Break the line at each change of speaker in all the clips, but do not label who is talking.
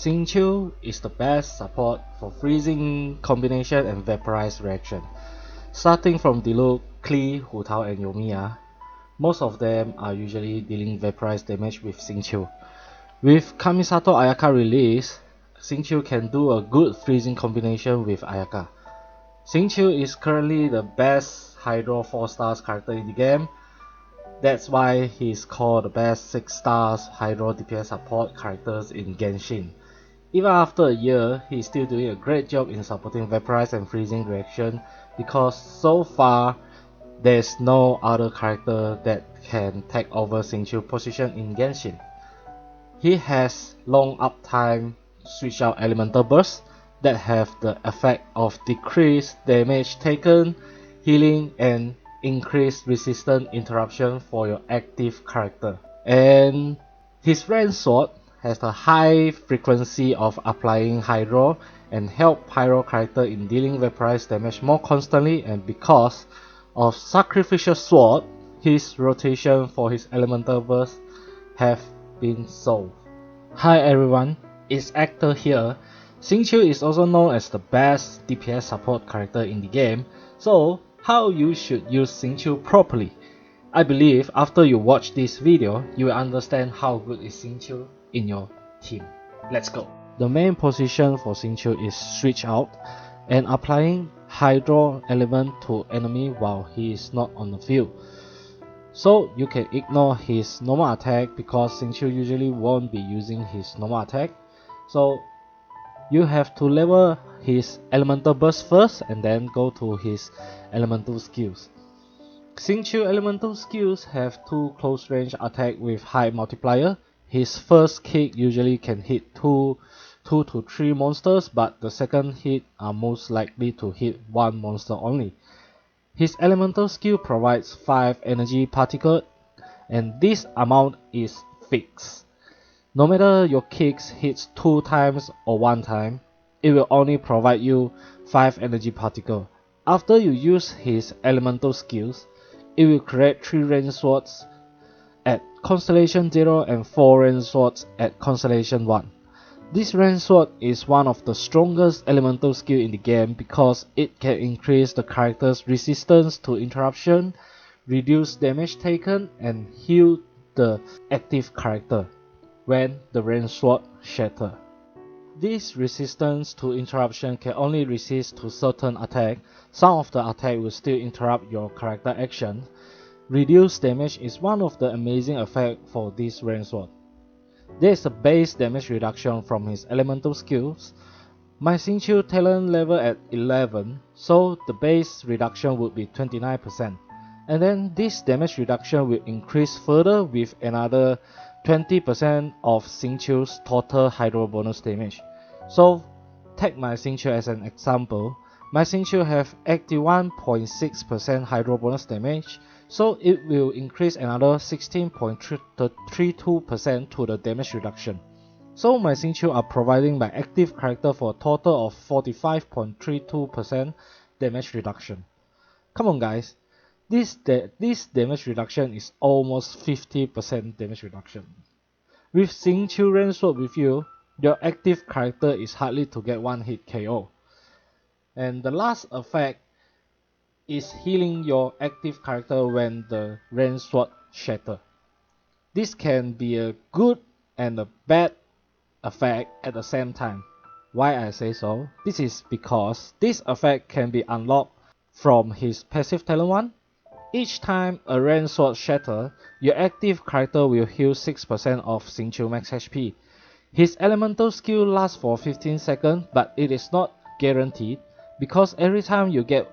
Xing Qiu is the best support for freezing combination and vaporize reaction. Starting from Diluc, Klee, Hu Tao and Yoimiya, most of them are usually dealing vaporize damage with Xing Qiu. With Kamisato Ayaka release, Xing Qiu can do a good freezing combination with Ayaka. Xing Qiu is currently the best Hydro 4 stars character in the game. That's why he is called the best 6 stars Hydro DPS support characters in Genshin. Even after a year, he is still doing a great job in supporting vaporize and freezing reaction because so far there's no other character that can take over Xing Qiu's position in Genshin. He has long uptime switch out elemental bursts that have the effect of decreased damage taken, healing and increased resistance interruption for your active character. And his range sword has a high frequency of applying Hydro and help Pyro character in dealing vaporize damage more constantly, and because of Sacrificial Sword, his rotation for his elemental burst have been solved. Hi everyone, it's Actor here. Xing Qiu is also known as the best DPS support character in the game, so how you should use Xing Qiu properly? I believe after you watch this video, you will understand how good is Xing Qiu in your team. Let's go. The main position for Xing Qiu is switch out and applying Hydro element to enemy while he is not on the field. So you can ignore his normal attack because Xing Qiu usually won't be using his normal attack. So you have to level his elemental burst first and then go to his elemental skills. Xing Qiu elemental skills have 2 close range attack with high multiplier. His first kick usually can hit 2 to 3 monsters, but the second hit are most likely to hit 1 monster only. His elemental skill provides 5 energy particles, and this amount is fixed. No matter your kicks hits 2 times or 1 time, it will only provide you 5 energy particles. After you use his elemental skills, it will create 3 range swords at Constellation 0 and 4 range swords at Constellation 1. This range sword is one of the strongest elemental skill in the game because it can increase the character's resistance to interruption, reduce damage taken, and heal the active character when the range sword shatters. This resistance to interruption can only resist to certain attack. Some of the attack will still interrupt your character action. Reduced damage is one of the amazing effects for this range sword. There is a base damage reduction from his elemental skills. My Xing Qiu talent level at 11, so the base reduction would be 29%. And then this damage reduction will increase further with another 20% of Xing Qiu's total Hydro bonus damage. So take my Xing Qiu as an example. My Xing Qiu have 81.6% Hydro bonus damage, so it will increase another 16.32% to the damage reduction. So my Xing Qiu are providing my active character for a total of 45.32% damage reduction. Come on guys, this damage reduction is almost 50% damage reduction. With Xing Qiu range sword with you, your active character is hardly to get 1 hit KO. And the last effect is healing your active character when the range sword shatters. This can be a good and a bad effect at the same time. Why I say so? This is because this effect can be unlocked from his passive talent 1. Each time a range sword shatters, your active character will heal 6% of Xing Qiu max HP. His elemental skill lasts for 15 seconds, but it is not guaranteed because every time you get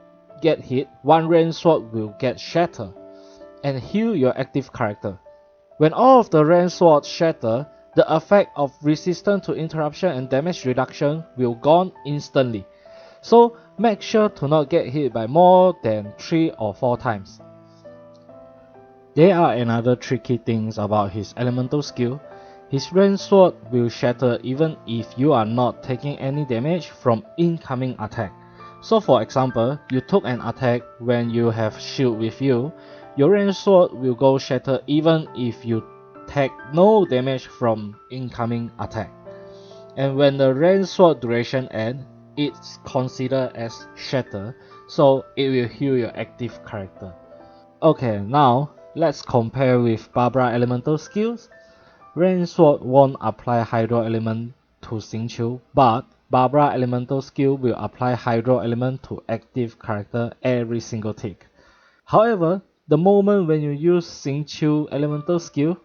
hit, 1 range sword will get shattered and heal your active character. When all of the range swords shatter, the effect of resistance to interruption and damage reduction will gone instantly. So make sure to not get hit by more than 3 or 4 times. There are another tricky things about his elemental skill. His range sword will shatter even if you are not taking any damage from incoming attack. So for example, you took an attack when you have shield with you, your range sword will go shatter even if you take no damage from incoming attack. and when the range sword duration ends, it's considered as shatter, so it will heal your active character. Okay, now let's compare with Barbara elemental skills. Rain Sword won't apply Hydro element to Xing Qiu, but Barbara elemental skill will apply Hydro element to active character every single tick. However, the moment when you use Xing Qiu elemental skill,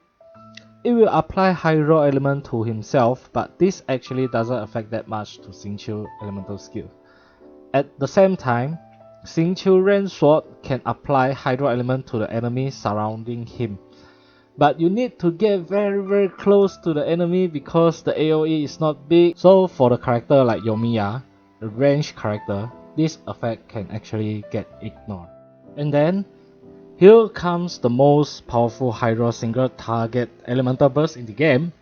it will apply Hydro element to himself, but this actually doesn't affect that much to Xing Qiu elemental skill. At the same time, Xing Qiu Rain Sword can apply Hydro element to the enemy surrounding him. But you need to get very close to the enemy because the AoE is not big. So for the character like Yoimiya, the ranged character, this effect can actually get ignored. And then, here comes the most powerful Hydro single target elemental burst in the game.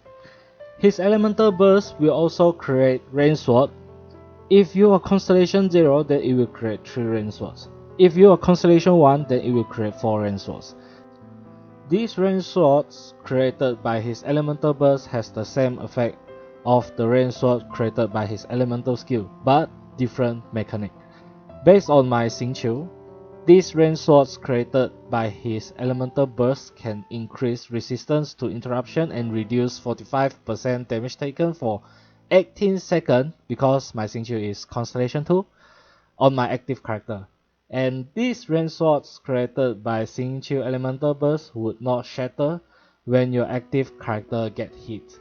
His elemental burst will also create Rain Sword. If you are Constellation 0, then it will create 3 Rain Swords. If you are Constellation 1, then it will create 4 Rain Swords. These rain swords created by his elemental burst has the same effect of the rain sword created by his elemental skill, but different mechanic. Based on my Xing Qiu, these rain swords created by his elemental burst can increase resistance to interruption and reduce 45% damage taken for 18 seconds because my Xing Qiu is Constellation 2 on my active character. And these rain swords created by Xing Qiu elemental burst would not shatter when your active character get hit.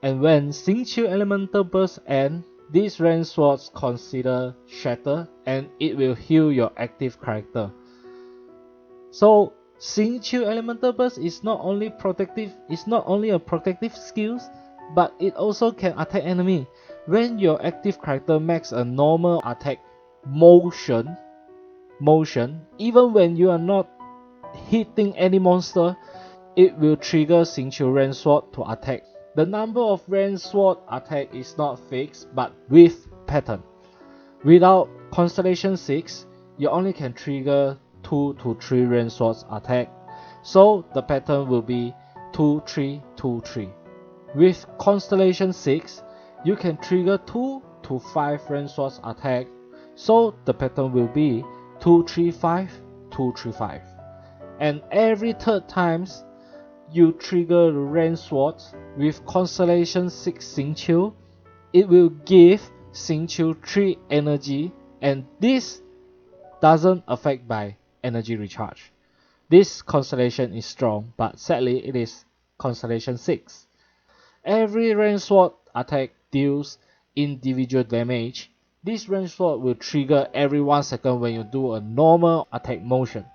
And when Xing Qiu elemental burst ends, these rain swords consider shatter and it will heal your active character. So Xing Qiu elemental burst is not only a protective skill, but it also can attack enemy. When your active character makes a normal attack motion, even when you are not hitting any monster, it will trigger Xing Qiu Rain Sword to attack. The number of Rain Sword attack is not fixed, but with pattern. Without Constellation 6, you only can trigger 2 to 3 Rain Swords attack, so the pattern will be 2 3 2 3. With Constellation 6, you can trigger 2 to 5 Rain Swords attack, so the pattern will be 2 3 5 2 3 5. And every third times you trigger the rain swords with Constellation 6 Xing Qiu, it will give Xing Qiu 3 energy, and this doesn't affect by energy recharge. This constellation is strong, but sadly it is Constellation 6. Every rain sword attack deals individual damage. This rain sword will trigger every 1 second when you do a normal attack motion.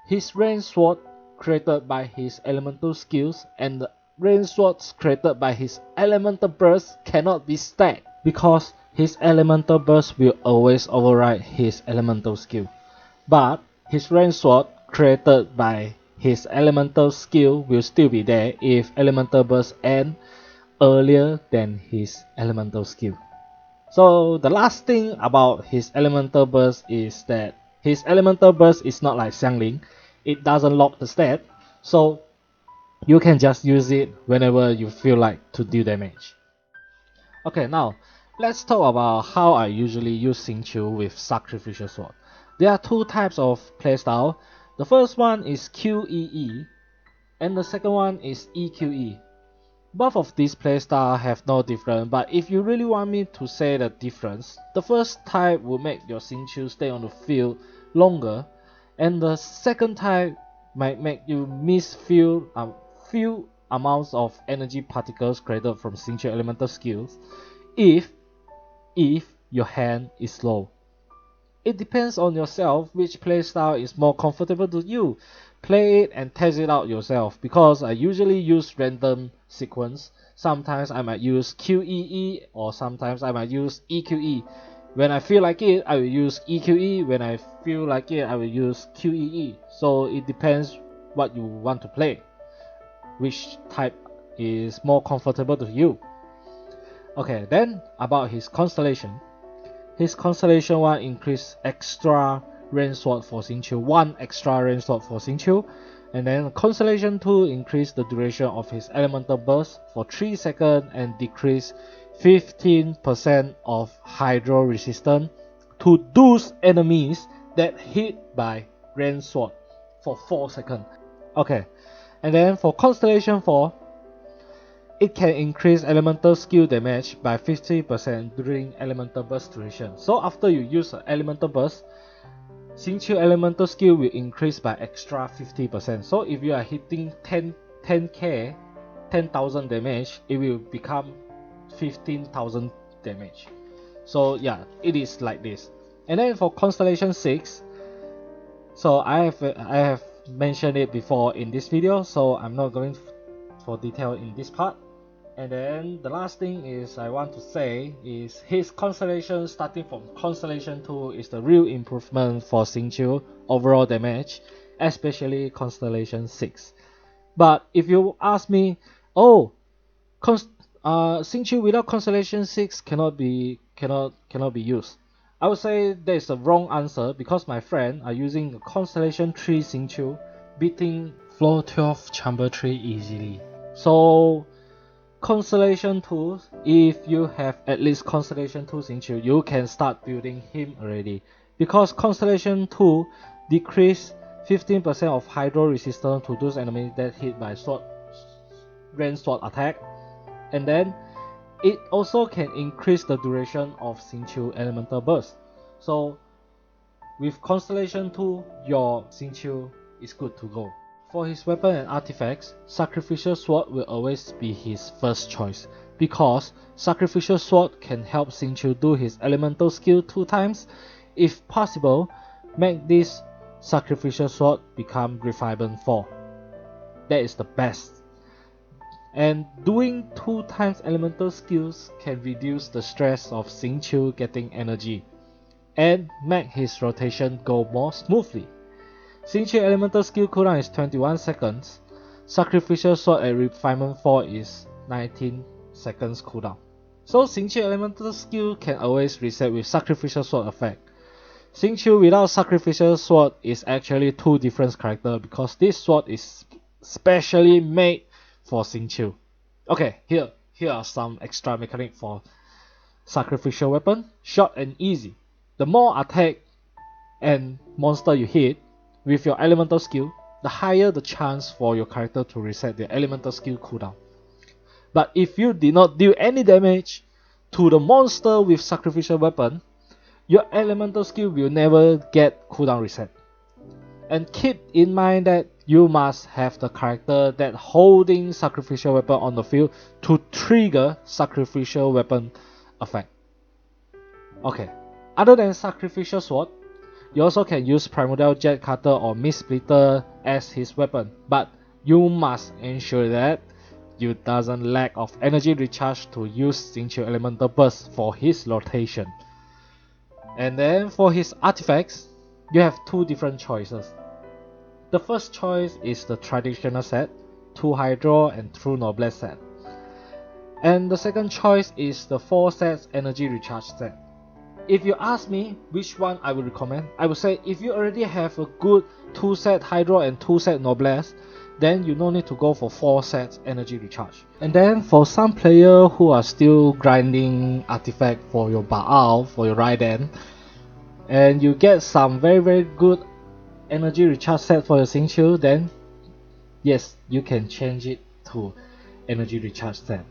His rain sword created by his elemental skills and the rain swords created by his elemental burst cannot be stacked because his elemental burst will always override his elemental skill. But his rain sword created by his elemental skill will still be there if elemental burst ends earlier than his elemental skill. So the last thing about his elemental burst is that his elemental burst is not like Xiangling. It doesn't lock the stat, so you can just use it whenever you feel like to do damage. Okay, now let's talk about how I usually use Xing Qiu with Sacrificial Sword. There are two types of playstyle. The first one is QEE and the second one is EQE. Both of these playstyles have no difference, but if you really want me to say the difference, the first type will make your Xing Qiu stay on the field longer, and the second type might make you miss few amounts of energy particles created from Xing Qiu elemental skills if your hand is low. It depends on yourself which playstyle is more comfortable to you. Play it and test it out yourself, because I usually use random sequence. Sometimes I might use QEE or sometimes I might use EQE. When I feel like it, I will use EQE. When I feel like it, I will use QEE. So it depends what you want to play, which type is more comfortable to you. Okay, then about his constellation. His Constellation 1 increase extra rain sword for Xing Qiu, 1 extra rain sword for Xing Qiu, and then Constellation 2 increase the duration of his elemental burst for 3 seconds and decrease 15% of hydro resistance to those enemies that hit by Grand Sword for 4 seconds. Okay, and then for Constellation 4, it can increase elemental skill damage by 50% during elemental burst duration. So after you use an elemental burst, Xing Qiu elemental skill will increase by extra 50%. So if you are hitting 10k, 10,000 damage, it will become 15,000 damage. So yeah, it is like this. And then for Constellation 6, so I have mentioned it before in this video, so I'm not going for detail in this part. And then the last thing is I want to say is his constellation starting from Constellation 2 is the real improvement for Xing Qiu overall damage, especially Constellation 6. But if you ask me, oh, Xing Qiu without Constellation 6 cannot be used, I would say that is a wrong answer, because my friend are using Constellation 3 Xing Qiu, beating floor 12 Chamber 3 easily. So Constellation 2, if you have at least Constellation 2 Xing Qiu, you can start building him already, because Constellation 2 decrease 15% of hydro resistance to those enemies that hit by Grand Sword attack, and then it also can increase the duration of Xing Qiu elemental burst. So with Constellation 2, your Xing Qiu is good to go. For his weapon and artifacts, Sacrificial Sword will always be his first choice, because Sacrificial Sword can help Xing Qiu do his elemental skill 2 times. If possible, make this Sacrificial Sword become Refinement 4. That is the best. And doing 2 times elemental skills can reduce the stress of Xing Qiu getting energy, and make his rotation go more smoothly. Xing Qiu elemental skill cooldown is 21 seconds. Sacrificial Sword at Refinement 4 is 19 seconds cooldown. So Xing Qiu elemental skill can always reset with Sacrificial Sword effect. Xing Qiu without Sacrificial Sword is actually 2 different characters, because this sword is specially made for Xing Qiu. Okay, here are some extra mechanics for Sacrificial Weapon. Short and easy. The more attack and monster you hit with your elemental skill, the higher the chance for your character to reset their elemental skill cooldown. But if you did not deal any damage to the monster with Sacrificial Weapon, your elemental skill will never get cooldown reset. And keep in mind that you must have the character that holding Sacrificial Weapon on the field to trigger Sacrificial Weapon effect. Okay, other than Sacrificial Sword, you also can use Primordial Jet Cutter or Mist Splitter as his weapon, but you must ensure that you doesn't lack of energy recharge to use Xing Qiu Elemental Burst for his rotation. And then for his artifacts, you have 2 different choices. The first choice is the traditional set, 2 Hydro and 2 Noblesse set. And the second choice is the 4 sets energy recharge set. If you ask me which one I would recommend, I would say if you already have a good 2 set Hydro and 2 set Noblesse, then you no need to go for 4 sets energy recharge. And then for some player who are still grinding artifact for your Baal, for your Raiden, and you get some very good energy recharge set for your Xing Qiu, then yes, you can change it to energy recharge set.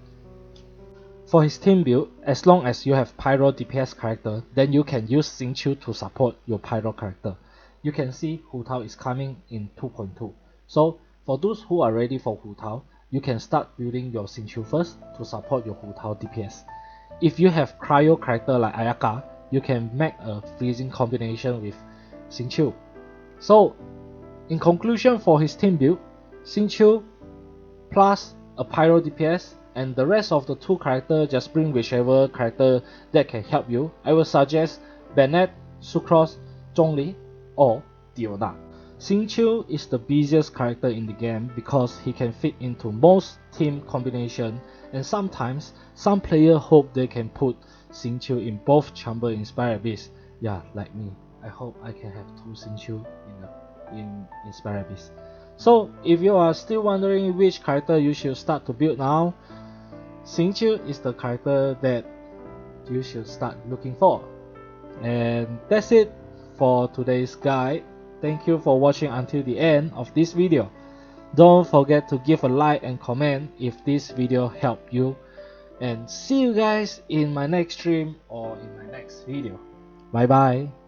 For his team build, as long as you have Pyro DPS character, then you can use Xing Qiu to support your Pyro character. You can see Hu Tao is coming in 2.2. So for those who are ready for Hu Tao, you can start building your Xing Qiu first to support your Hu Tao DPS. If you have Cryo character like Ayaka, you can make a freezing combination with Xing Qiu. So in conclusion, for his team build, Xing Qiu plus a Pyro DPS, and the rest of the 2 characters just bring whichever character that can help you. I will suggest Bennett, Sucrose, Zhongli, or Diona. Xing Qiu is the busiest character in the game because he can fit into most team combination, and sometimes some players hope they can put Xing Qiu in both Chamber Inspired Beast. Yeah, like me. I hope I can have 2 Xing Qiu in Inspired Beast. So if you are still wondering which character you should start to build now, Xing Qiu is the character that you should start looking for. And that's it for today's guide. Thank you for watching until the end of this video. Don't forget to give a like and comment if this video helped you. And see you guys in my next stream or in my next video. Bye bye.